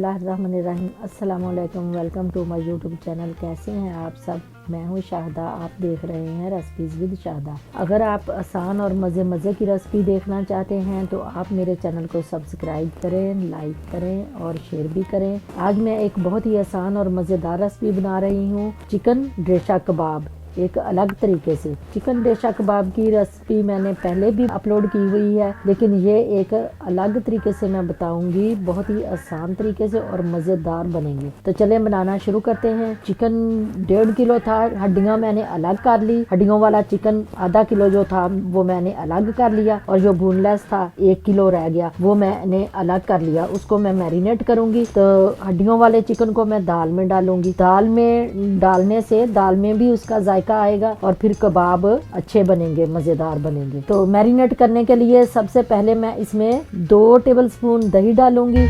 बिस्मिल्लाहिर्रहमानिर्रहीम। अस्सलाम वालेकुम। Welcome to my YouTube channel. कैसे हैं आप सब? मैं हूं शाहदा। आप देख रहे हैं रेसिपीज़ विद शाहदा। अगर आप आसान और मज़े की रेसिपी देखना चाहते हैं तो आप मेरे चैनल को सब्सक्राइब करें, लाइक करें और शेयर भी करें। आज मैं एक बहुत ही आसान और मज़ेदार रेसिपी बना रही हूँ, चिकन ड्रेशा कबाब। एक अलग तरीके से चिकन ड्रेशा कबाब की रेसिपी मैंने पहले भी अपलोड की हुई है, लेकिन ये एक अलग तरीके से मैं बताऊंगी। बहुत ही आसान तरीके से और मज़ेदार बनेंगे। तो चलें बनाना शुरू करते हैं। चिकन 1.5 किलो था। हड्डियां मैंने अलग कर ली। हड्डियों वाला चिकन आधा किलो जो था वो मैंने अलग कर लिया, और जो बोनलेस था 1 किलो रह गया वो मैंने अलग कर लिया। उसको मैं मैरिनेट करूंगी। तो हड्डियों वाले चिकन को मैं दाल में डालूंगी। दाल में डालने से दाल में भी उसका जायका आएगा और फिर कबाब अच्छे बनेंगे, मजेदार बनेंगे। तो मैरिनेट करने के लिए सबसे पहले मैं इसमें 2 टेबलस्पून दही डालूंगी,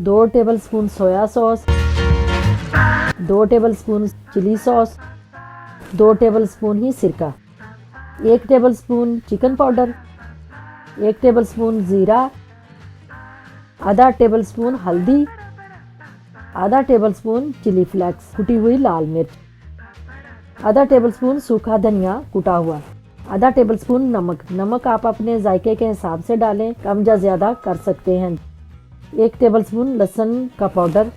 2 tablespoon soya sauce, 2 tablespoon chilli sauce, 2 tablespoon ही सिरका, 1 टेबलस्पून चिकन पाउडर, 1 टेबलस्पून जीरा, आधा टेबलस्पून हल्दी, आधा टेबलस्पून चिली फ्लेक्स कुटी हुई लाल मिर्च, आधा टेबलस्पून सूखा धनिया कुटा हुआ, आधा टेबलस्पून नमक आप अपने जायके के हिसाब से डालें, कम या ज्यादा कर सकते हैं। 1 टेबलस्पून लहसुन का powder,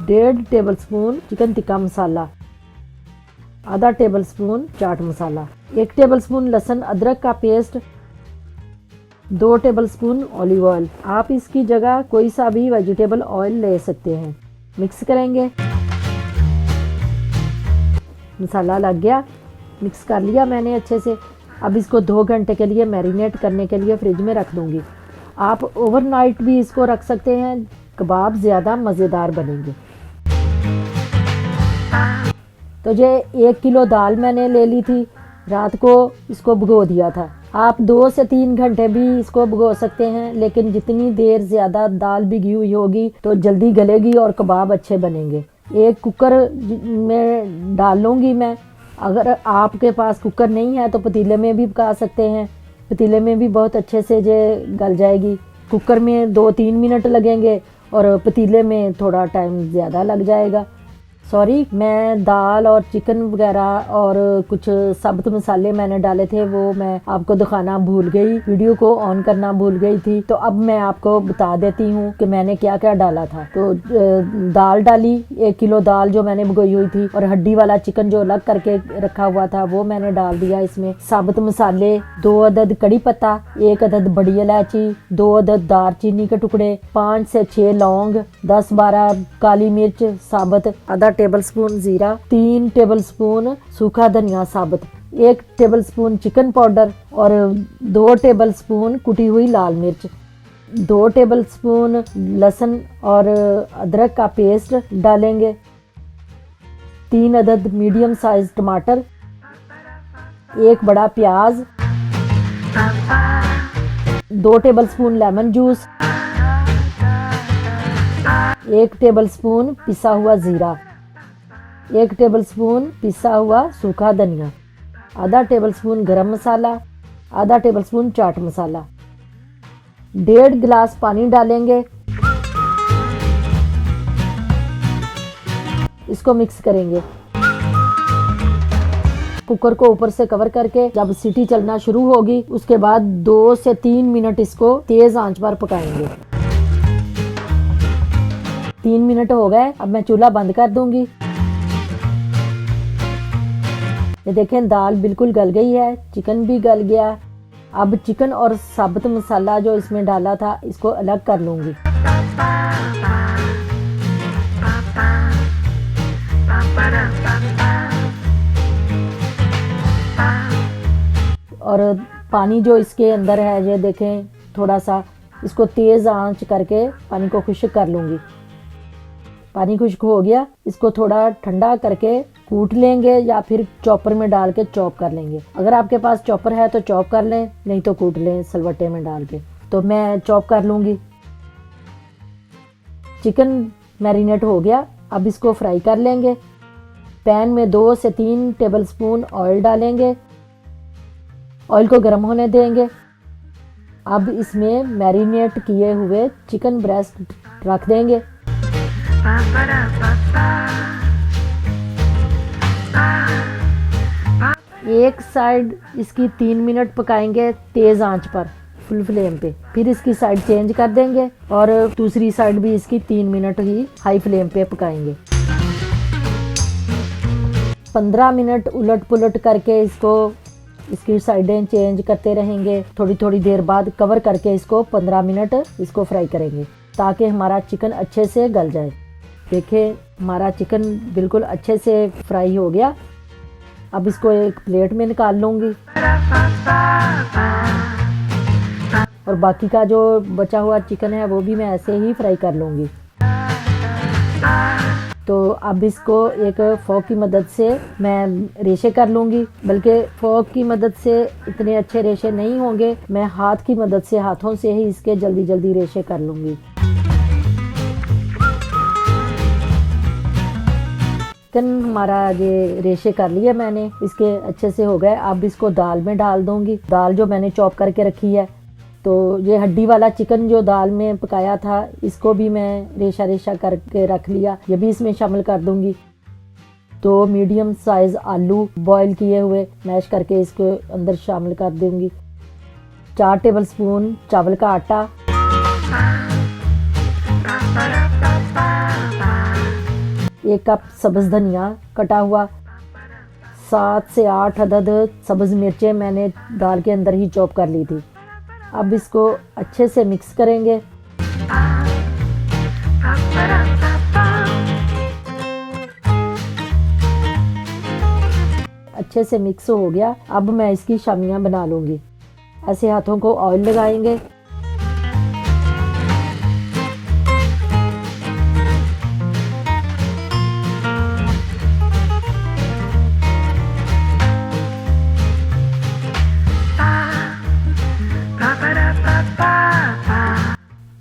1.5 tablespoon chicken tikka masala, आधा टेबलस्पून चाट मसाला, 1 टेबलस्पून लहसुन अदरक का पेस्ट, 2 टेबलस्पून ऑलिव ऑयल। आप इसकी जगह कोई सा भी वेजिटेबल ऑयल ले सकते हैं। मिक्स करेंगे। मसाला लग गया, मिक्स कर लिया मैंने अच्छे से। अब इसको 2 घंटे के लिए मैरिनेट करने के लिए फ्रिज में रख दूंगी। आप ओवरनाइट भी इसको रख सकते हैं, कबाब ज़्यादा मज़ेदार बनेंगे। तो ये 1 किलो दाल मैंने ले ली थी, रात को इसको भिगो दिया था। आप 2 से 3 घंटे भी इसको भिगो सकते हैं, लेकिन जितनी देर ज़्यादा दाल भिगी हुई होगी तो जल्दी गलेगी और कबाब अच्छे बनेंगे। एक कुकर में डाल लूँगी मैं। अगर आपके पास कुकर नहीं है तो पतीले में भी पका सकते हैं। पतीले में भी बहुत अच्छे से ये गल जाएगी। कुकर में 2-3 मिनट लगेंगे और पतीले में थोड़ा टाइम ज़्यादा लग जाएगा। सॉरी, मैं दाल और चिकन वगैरह और कुछ साबुत मसाले मैंने डाले थे, वो मैं आपको दिखाना भूल गई, वीडियो को ऑन करना भूल गई थी। तो अब मैं आपको बता देती हूँ कि मैंने क्या क्या डाला था। तो दाल डाली, 1 किलो दाल जो मैंने भिगोई हुई थी, और हड्डी वाला चिकन जो अलग करके रखा हुआ था वो मैंने डाल दिया इसमें। साबुत मसाले 2 अदद कड़ी पत्ता, 1 अदद बड़ी इलायची, 2 अदद दालचीनी के टुकड़े, 5 से 6 लौंग, 10-12 काली मिर्च साबुत, आधा टेबलस्पून जीरा, 3 टेबलस्पून सूखा धनिया साबुत, 1 टेबलस्पून चिकन पाउडर और 2 टेबलस्पून कुटी हुई लाल मिर्च, 2 टेबलस्पून लहसुन और अदरक का पेस्ट डालेंगे, 3 अदद मीडियम साइज टमाटर, 1 बड़ा प्याज, 2 टेबलस्पून लेमन जूस, 1 टेबलस्पून पिसा हुआ जीरा, 1 टेबलस्पून पिसा हुआ सूखा धनिया, आधा टेबलस्पून गरम मसाला, आधा टेबलस्पून चाट मसाला, 1.5 गिलास पानी डालेंगे। इसको मिक्स करेंगे। कुकर को ऊपर से कवर करके जब सीटी चलना शुरू होगी उसके बाद 2 से 3 मिनट इसको तेज आंच पर पकाएंगे। 3 मिनट हो गए, अब मैं चूल्हा बंद कर दूंगी। ये देखें, दाल बिल्कुल गल गई है, चिकन भी गल गया। अब चिकन और साबुत मसाला जो इसमें डाला था इसको अलग कर लूंगी। और पानी जो इसके अंदर है ये देखें, थोड़ा सा इसको तेज आंच करके पानी को खुश्क कर लूंगी। पानी खुश्क हो गया, इसको थोड़ा ठंडा करके कूट लेंगे या फिर चॉपर में डाल के चॉप कर लेंगे। अगर आपके पास चॉपर है तो चॉप कर लें, नहीं तो कूट लें सलवट्टे में डाल के। तो मैं चॉप कर लूँगी। चिकन मैरिनेट हो गया, अब इसको फ्राई कर लेंगे। पैन में 2 से 3 टेबलस्पून ऑयल डालेंगे। ऑयल को गर्म होने देंगे। अब इसमें मैरिनेट किए हुए चिकन ब्रेस्ट रख देंगे। एक साइड इसकी 3 मिनट पकाएंगे तेज आंच पर, फुल फ्लेम पे। फिर इसकी साइड चेंज कर देंगे और दूसरी साइड भी इसकी 3 मिनट ही हाई फ्लेम पे पकाएंगे। 15 मिनट उलट पुलट करके इसकी साइडें चेंज करते रहेंगे। थोड़ी थोड़ी देर बाद कवर करके इसको 15 मिनट इसको फ्राई करेंगे ताकि हमारा चिकन अच्छे से गल जाए। देखिए हमारा चिकन बिल्कुल अच्छे से फ्राई हो गया। अब इसको एक प्लेट में निकाल लूँगी और बाकी का जो बचा हुआ चिकन है वो भी मैं ऐसे ही फ्राई कर लूँगी। तो अब इसको एक फोक की मदद से मैं रेशे कर लूँगी, बल्कि फोक की मदद से इतने अच्छे रेशे नहीं होंगे, मैं हाथ की मदद से हाथों से ही इसके जल्दी जल्दी रेशे कर लूँगी। चिकन हमारा ये रेशे कर लिया मैंने, इसके अच्छे से हो गए। अब इसको दाल में डाल दूँगी, दाल जो मैंने चॉप करके रखी है। तो ये हड्डी वाला चिकन जो दाल में पकाया था इसको भी मैं रेशा रेशा करके रख लिया, ये भी इसमें शामिल कर दूंगी। तो मीडियम साइज आलू बॉईल किए हुए मैश करके इसको अंदर शामिल कर दूंगी। 4 टेबलस्पून चावल का आटा, 1 कप सब्ज धनिया कटा हुआ, 7 से 8 अदद सब्ज मिर्चें मैंने दाल के अंदर ही चॉप कर ली थी। अब इसको अच्छे से मिक्स करेंगे। अच्छे से मिक्स हो गया। अब मैं इसकी शामियां बना लूंगी। ऐसे हाथों को ऑयल लगाएंगे।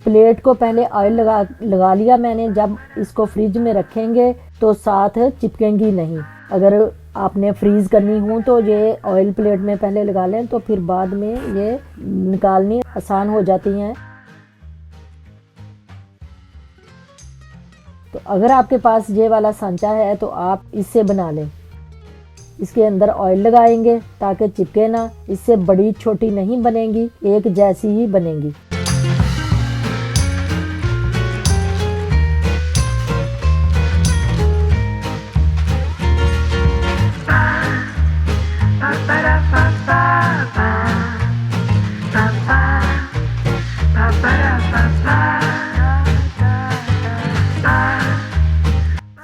प्लेट को पहले ऑयल लगा लिया मैंने। जब इसको फ्रिज में रखेंगे तो साथ चिपकेंगी नहीं। अगर आपने फ्रीज करनी हो तो ये ऑयल प्लेट में पहले लगा लें, तो फिर बाद में ये निकालनी आसान हो जाती हैं। तो अगर आपके पास ये वाला सांचा है तो आप इससे बना लें। इसके अंदर ऑयल लगाएंगे ताकि चिपके ना। इससे बड़ी छोटी नहीं बनेगी, एक जैसी ही बनेगी।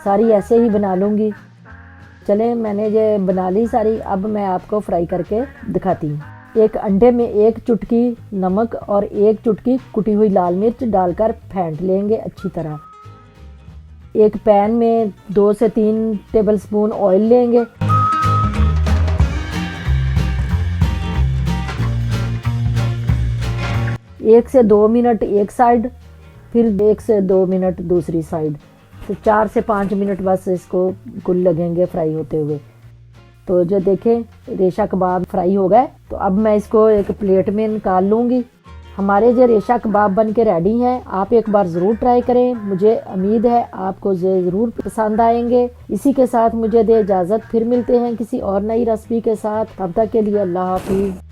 सारी ऐसे ही बना लूँगी। चले मैंने ये बना ली सारी। अब मैं आपको फ्राई करके दिखाती हूँ। एक अंडे में 1 चुटकी नमक और 1 चुटकी कुटी हुई लाल मिर्च डालकर फेंट लेंगे अच्छी तरह। एक पैन में 2 से 3 टेबलस्पून ऑयल लेंगे। एक से 2 मिनट एक साइड, फिर 1 से 2 मिनट दूसरी साइड। तो 4 से 5 मिनट बस इसको कुल लगेंगे फ्राई होते हुए। तो जो देखें रेशा कबाब फ्राई हो गए। तो अब मैं इसको एक प्लेट में निकाल लूँगी। हमारे जो रेशा कबाब बन के रेडी हैं। आप एक बार ज़रूर ट्राई करें। मुझे उम्मीद है आपको ज़रूर पसंद आएंगे। इसी के साथ मुझे दे इजाज़त। फिर मिलते हैं किसी और नई रेसिपी के साथ। तब तक के लिए अल्लाह हाफिज़।